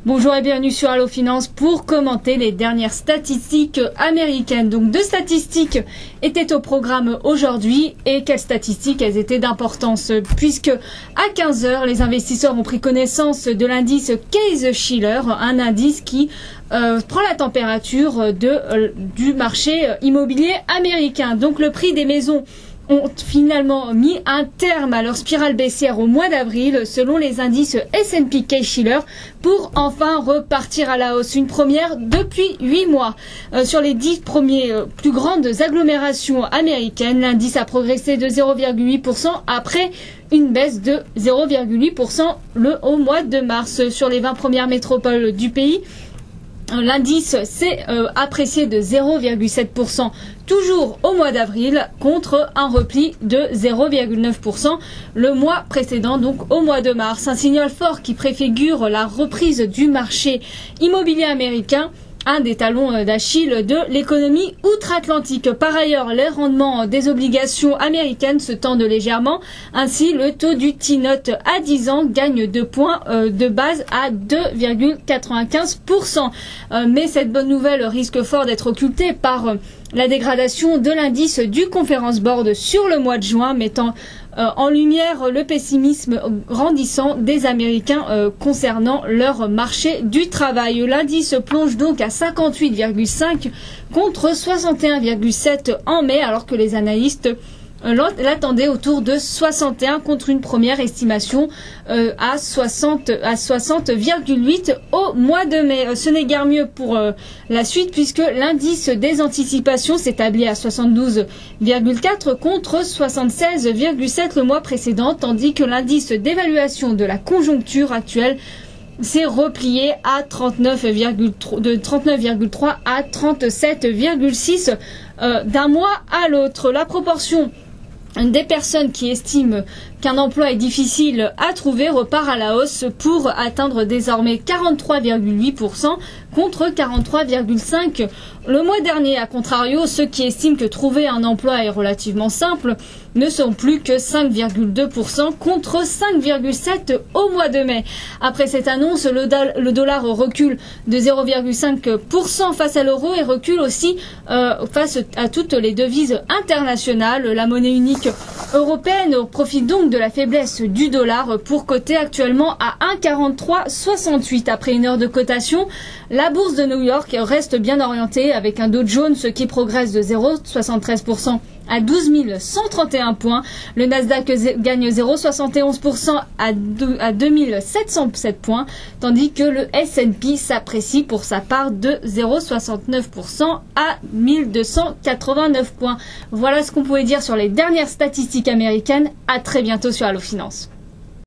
Bonjour et bienvenue sur Allo Finance pour commenter les dernières statistiques américaines. Donc deux statistiques étaient au programme aujourd'hui. Et quelles statistiques elles étaient d'importance, puisque à 15h, les investisseurs ont pris connaissance de l'indice Case-Shiller, un indice qui prend la température du marché immobilier américain. Donc le prix des maisons ont finalement mis un terme à leur spirale baissière au mois d'avril, selon les indices S&P Case-Shiller, pour enfin repartir à la hausse. Une première depuis 8 mois. Sur les 10 premiers plus grandes agglomérations américaines, l'indice a progressé de 0,8% après une baisse de 0,8% au mois de mars. Sur les 20 premières métropoles du pays, l'indice s'est apprécié de 0,7% toujours au mois d'avril, contre un repli de 0,9% le mois précédent, donc au mois de mars. Un signal fort qui préfigure la reprise du marché immobilier américain, un des talons d'Achille de l'économie outre-Atlantique. Par ailleurs, les rendements des obligations américaines se tendent légèrement. Ainsi, le taux du T-Note à 10 ans gagne 2 points de base à 2,95%. Mais cette bonne nouvelle risque fort d'être occultée par la dégradation de l'indice du Conference Board sur le mois de juin, mettant en lumière le pessimisme grandissant des Américains concernant leur marché du travail. L'indice plonge donc à 58,5 contre 61,7 en mai, alors que les analystes l'attendaient autour de 61 contre une première estimation à 60,8 au mois de mai. Ce n'est guère mieux pour la suite, puisque l'indice des anticipations s'établit à 72,4 contre 76,7 le mois précédent, tandis que l'indice d'évaluation de la conjoncture actuelle s'est replié à 39,3 à 37,6 d'un mois à l'autre. La proportion des personnes qui estiment qu'un emploi est difficile à trouver repart à la hausse pour atteindre désormais 43,8% contre 43,5% le mois dernier. A contrario, ceux qui estiment que trouver un emploi est relativement simple ne sont plus que 5,2% contre 5,7% au mois de mai. Après cette annonce, le dollar recule de 0,5% face à l'euro et recule aussi face à toutes les devises internationales. La monnaie unique européenne profite donc de la faiblesse du dollar pour coter actuellement à 1,4368. Après une heure de cotation, la bourse de New York reste bien orientée, avec un Dow Jones qui progresse de 0,73% à 12 131 points. Le Nasdaq gagne 0,71% à 2707 points, tandis que le S&P s'apprécie pour sa part de 0,69% à 1289 points. Voilà ce qu'on pouvait dire sur les dernières statistiques américaines. À très bientôt sur Allo Finance.